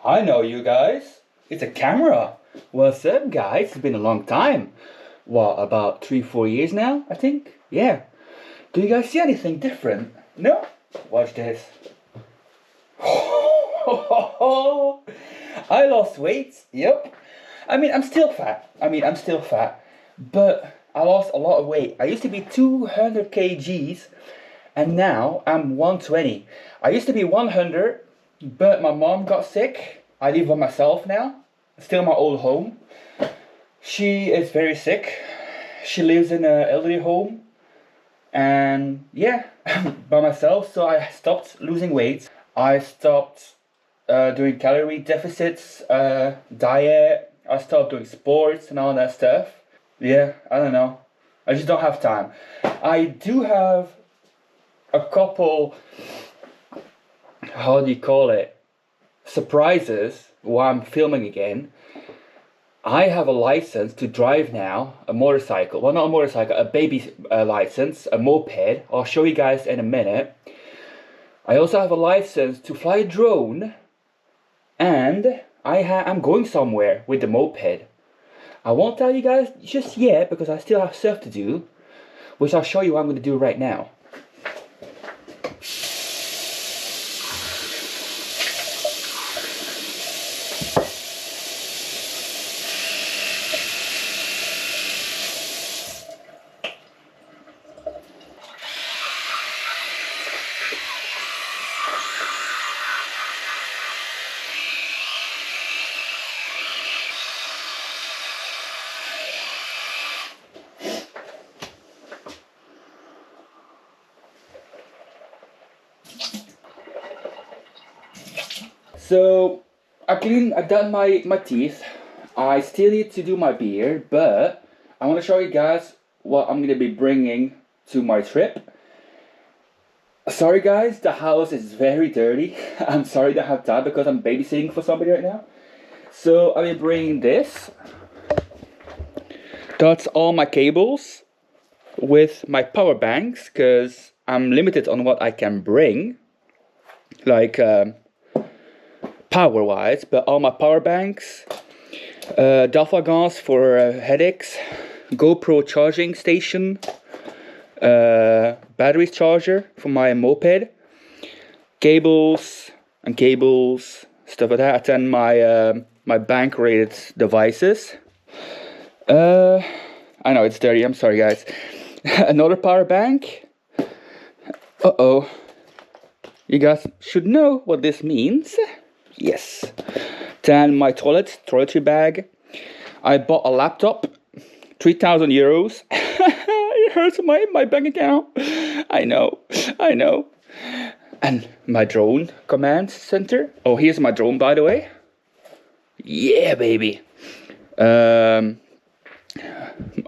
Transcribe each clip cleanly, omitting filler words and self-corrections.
I know you guys. It's a camera. What's up, guys? It's been a long time. What, about 3-4 years now, I think? Yeah. Do you guys see anything different? No? Watch this. I lost weight. Yep. I'm still fat. But I lost a lot of weight. I used to be 200 kgs and now I'm 120. I used to be 100, but my mom got sick. I live by myself now. Still my old home. She is very sick. She lives in an elderly home. And yeah, by myself. So I stopped losing weight. I stopped doing calorie deficits, diet. I stopped doing sports and all that stuff. Yeah, I don't know. I just don't have time. I do have a couple, how do you call it, surprises while I'm filming again. I have a license to drive now, a motorcycle. Well, not a motorcycle, a baby license, a moped. I'll show you guys in a minute. I also have a license to fly a drone. And I'm going somewhere with the moped. I won't tell you guys just yet because I still have stuff to do, which I'll show you what I'm going to do right now. So I've done my teeth. I still need to do my beard, but I want to show you guys what I'm gonna be bringing to my trip. Sorry guys, the house is very dirty. I'm sorry to have that because I'm babysitting for somebody right now. So I'll be bringing this. That's all my cables with my power banks because I'm limited on what I can bring. Like power wise, but all my power banks, Dalphagons for headaches, GoPro charging station, battery charger for my moped, cables, stuff like that, and my bank rated devices. I know it's dirty, I'm sorry guys. Another power bank. Uh-oh. You guys should know what this means. Yes. Then my toiletry bag. I bought a laptop, 3,000 euros. It hurts my bank account. I know. And my drone command center. Oh, here's my drone, by the way. Yeah, baby.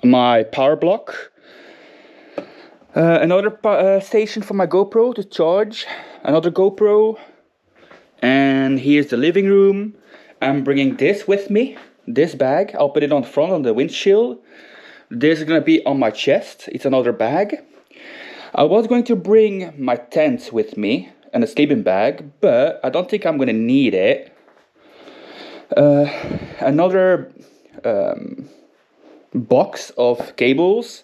My power block. Another station for my GoPro to charge. Another GoPro. And here's the living room. I'm bringing this with me. This bag. I'll put it on front on the windshield. This is going to be on my chest. It's another bag. I was going to bring my tent with me and a sleeping bag, but I don't think I'm going to need it. Another box of cables.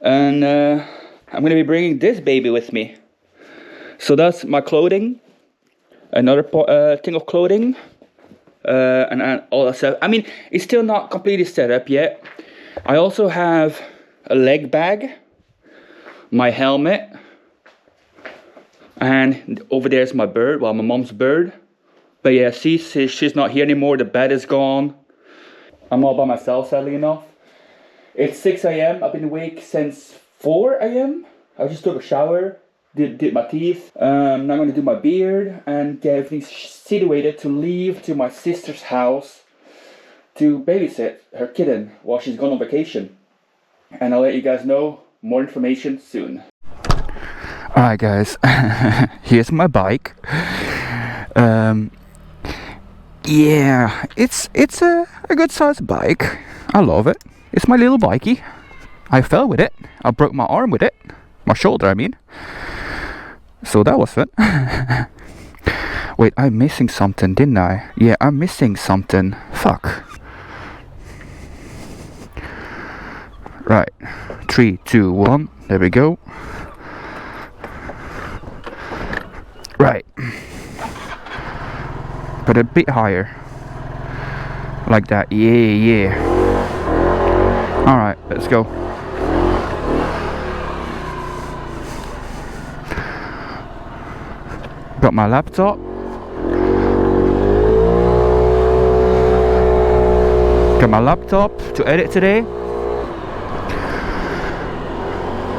And I'm going to be bringing this baby with me. So that's my clothing. Another thing of clothing. And all that stuff. It's still not completely set up yet. I also have a leg bag. My helmet. And over there's my bird. Well, my mom's bird. But yeah, she's not here anymore. The bed is gone. I'm all by myself, sadly enough. It's 6 a.m. I've been awake since 4 a.m. I just took a shower, did my teeth. Now I'm going to do my beard and get everything situated to leave to my sister's house to babysit her kitten while she's gone on vacation. And I'll let you guys know more information soon. Alright guys, here's my bike. Yeah, it's a good sized bike. I love it. It's my little bikey. I fell with it. I broke my arm with it. My shoulder, I mean. So that was fun. Wait, I'm missing something, didn't I? Yeah, I'm missing something. Fuck. Right. 3, 2, 1. There we go. Right. But a bit higher. Like that. Yeah. Alright, let's go. Got my laptop. Got my laptop to edit today.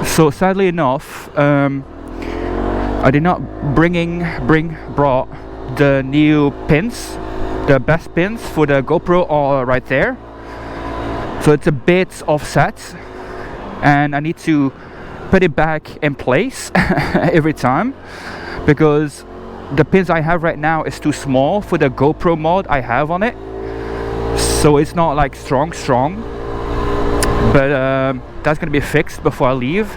So sadly enough, I did not brought the new pins, the best pins for the GoPro are right there. So it's a bit offset, and I need to put it back in place every time, because the pins I have right now is too small for the GoPro mod I have on it. So it's not like strong, but that's gonna be fixed before I leave.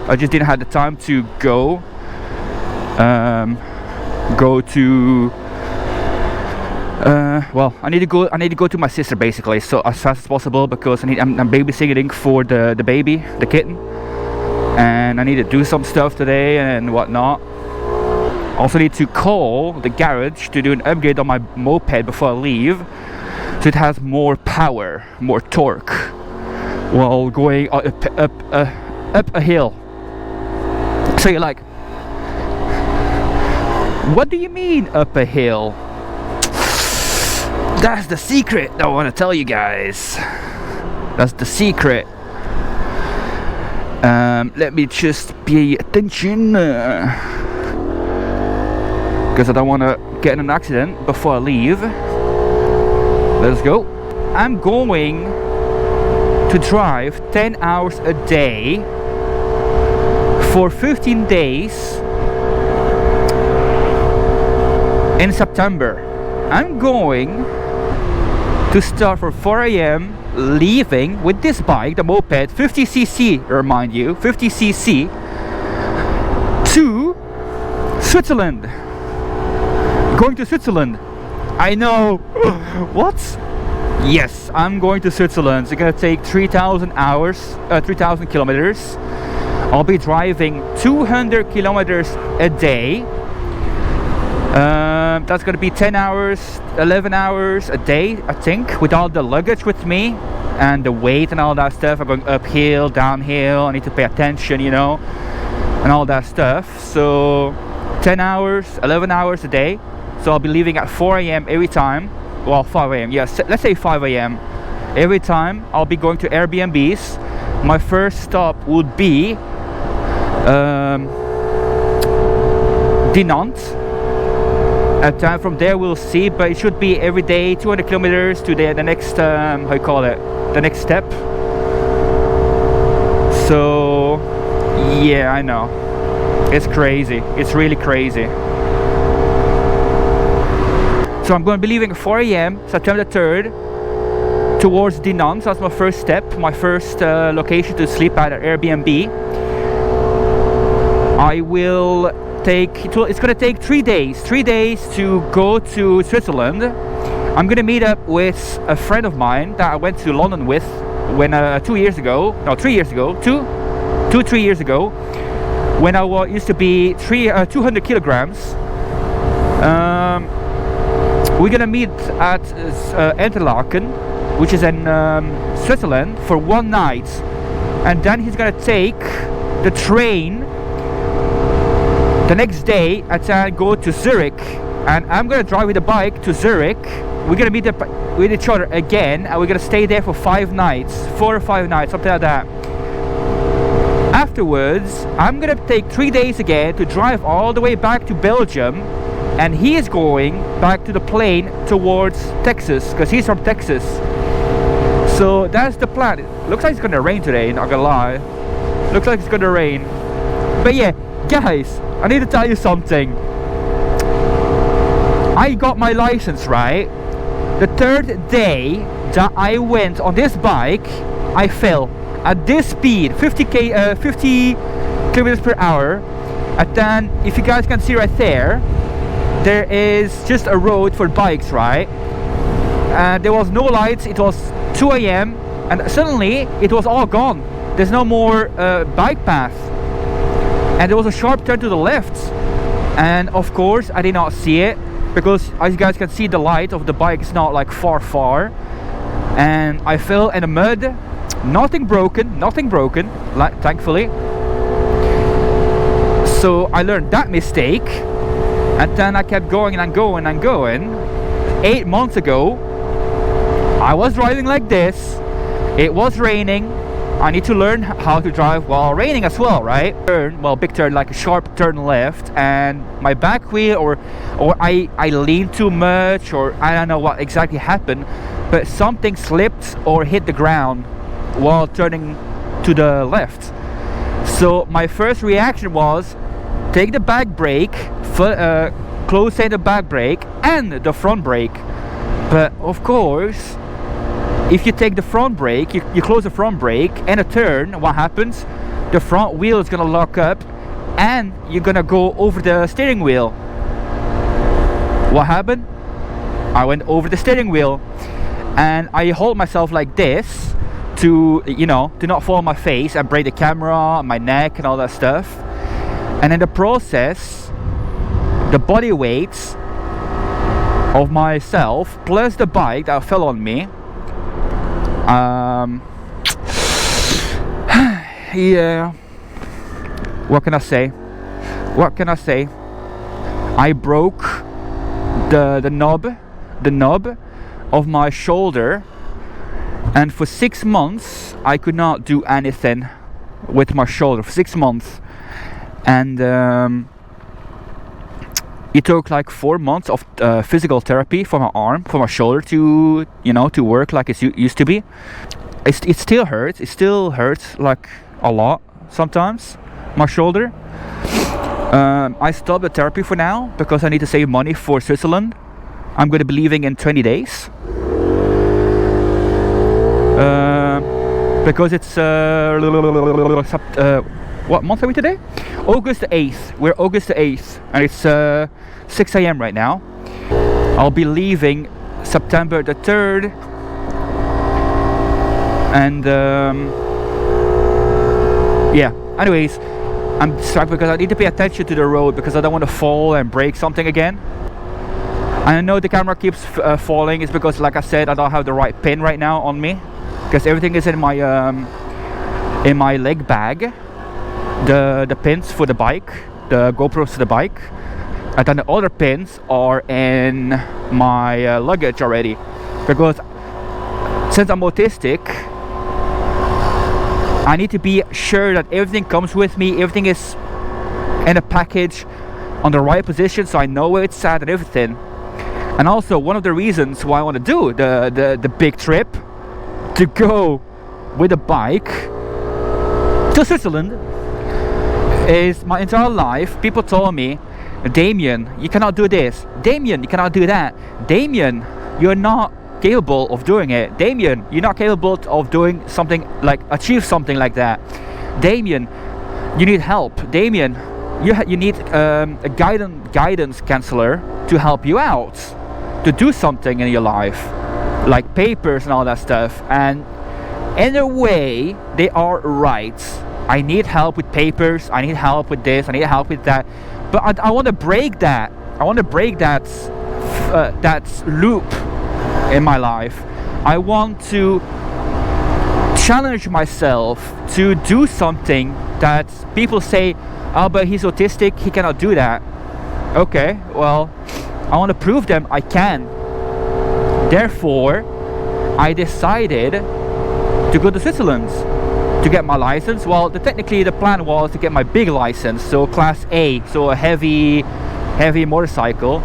I just didn't have the time to go to well, I need to go to my sister basically, so as fast as possible, because I'm babysitting for the baby, the kitten, and I need to do some stuff today and whatnot. Also need to call the garage to do an upgrade on my moped before I leave, so it has more power, more torque while going up a hill. So you're like, what do you mean up a hill? That's the secret I want to tell you guys. That's the secret. Let me just pay attention, because I don't want to get in an accident before I leave. Let's go. I'm going to drive 10 hours a day for 15 days in September. I'm going to start for 4 AM, leaving with this bike, the moped, 50cc, remind you, 50cc, to Switzerland. Going to Switzerland. I know. What? Yes, I'm going to Switzerland. It's gonna take 3,000 kilometers. I'll be driving 200 kilometers a day. That's gonna be 10 hours, 11 hours a day, I think, with all the luggage with me and the weight and all that stuff. I'm going uphill, downhill. I need to pay attention, you know, and all that stuff. So 10 hours, 11 hours a day. So I'll be leaving at 4 AM every time. Well, 5 AM, yes, let's say 5 AM every time. I'll be going to Airbnbs. My first stop would be Dinant. And from there we'll see, but it should be every day 200 kilometers to the next how you call it, the next step. So yeah, I know, it's crazy, it's really crazy. So I'm going to be leaving at 4 AM September 3rd towards Dinant. So that's my first step, my first location to sleep at an Airbnb. I will take, it's going to take 3 days to go to Switzerland. I'm going to meet up with a friend of mine that I went to London with when 3 years ago, when I used to be 200 kilograms. We're gonna meet at Interlaken, which is in Switzerland, for 1 night, and then he's gonna take the train the next day and then go to Zurich, and I'm gonna drive with the bike to Zurich. We're gonna meet up with each other again, and we're gonna stay there for 5 nights, 4 or 5 nights, something like that. Afterwards, I'm gonna take 3 days again to drive all the way back to Belgium, and he is going back to the plane towards Texas, because he's from Texas. So that's the plan. It looks like it's gonna rain today, not gonna lie. Looks like it's gonna rain. But yeah, guys, I need to tell you something. I got my license, right? The 3rd day that I went on this bike, I fell at this speed, 50 kilometers per hour. And then, if you guys can see right there, there is just a road for bikes, right? And there was no lights. It was 2 a.m. and suddenly it was all gone. There's no more bike path, and there was a sharp turn to the left, and of course I did not see it, because as you guys can see, the light of the bike is not like far, and I fell in the mud. Nothing broken, like, thankfully. So I learned that mistake, and then I kept going and going. 8 months ago, I was driving like this. It was raining. I need to learn how to drive while raining as well, right? Big turn, like a sharp turn left, and my back wheel, or I leaned too much, or I don't know what exactly happened, but something slipped or hit the ground while turning to the left. So my first reaction was take the back brake, close in the back brake and the front brake. But of course, if you take the front brake, you close the front brake and a turn, what happens? The front wheel is gonna lock up and you're gonna go over the steering wheel. What happened? I went over the steering wheel, and I hold myself like this to, you know, to not fall on my face and break the camera, my neck and all that stuff. And in the process, the body weight of myself plus the bike that fell on me, yeah, what can I say? I broke the knob of my shoulder, and for 6 months I could not do anything with my shoulder for 6 months. And it took like 4 months of physical therapy for my arm, for my shoulder to, you know, to work like it used to be. It still hurts. It still hurts like a lot sometimes, my shoulder. I stopped the therapy for now because I need to save money for Switzerland. I'm going to be leaving in 20 days. Because it's what month are we today? August the 8th. We're August the 8th, and it's 6 a.m. right now. I'll be leaving September the 3rd, and yeah. Anyways, I'm distracted because I need to pay attention to the road because I don't want to fall and break something again. And I know the camera keeps falling. It's because, like I said, I don't have the right pin right now on me, because everything is in my leg bag. The pins for the bike, the GoPros to the bike, and then the other pins are in my luggage already, because since I'm autistic, I need to be sure that everything comes with me, everything is in a package on the right position, so I know where it's at and everything. And also, one of the reasons why I want to do the big trip, to go with a bike to Switzerland, is my entire life people told me, Damien, you cannot do this. Damien, you cannot do that. Damien, you're not capable of doing it. Damien, you're not capable of doing something like, achieve something like that. Damien, you need help. Damien, you need a guidance counselor to help you out, to do something in your life, like papers and all that stuff. And in a way, they are right. I need help with papers, I need help with this, I need help with that. But I want to break that. I want to break that loop in my life. I want to challenge myself to do something that people say, oh, but he's autistic, he cannot do that. Okay, well, I want to prove them I can. Therefore, I decided to go to Switzerland to get my license. Well, technically the plan was to get my big license, so class A, so a heavy motorcycle.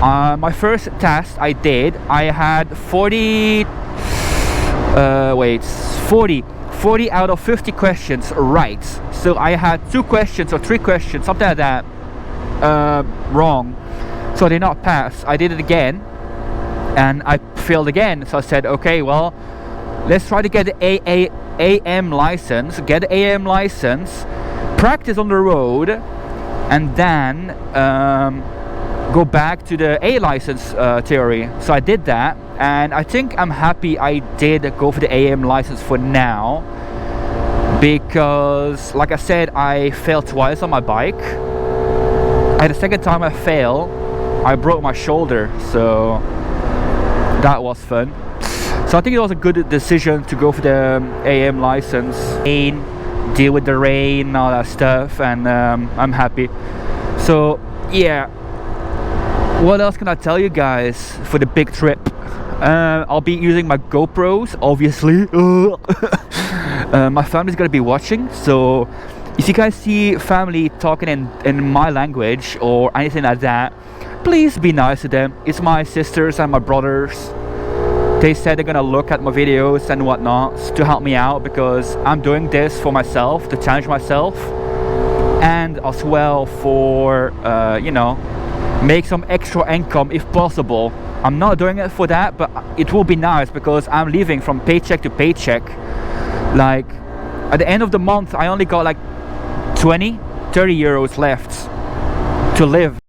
My first test I did, I had 40 out of 50 questions right. So I had 2 questions or 3 questions, something like that, wrong. So I did not pass. I did it again and I failed again. So I said, okay, well, let's try to get the AM license, practice on the road, and then go back to the A license theory. So I did that, and I think I'm happy I did go for the AM license for now, because like I said, I failed twice on my bike, and the second time I failed, I broke my shoulder, so that was fun. So I think it was a good decision to go for the AM license. Deal with the rain and all that stuff, and I'm happy. So yeah, what else can I tell you guys for the big trip? I'll be using my GoPros, obviously. My family's gonna be watching, so if you guys see family talking in my language or anything like that, please be nice to them. It's my sisters and my brothers. They said they're gonna look at my videos and whatnot to help me out, because I'm doing this for myself, to challenge myself, and as well for you know, make some extra income if possible. I'm not doing it for that, but it will be nice because I'm living from paycheck to paycheck. Like at the end of the month, I only got like 20-30 euros left to live.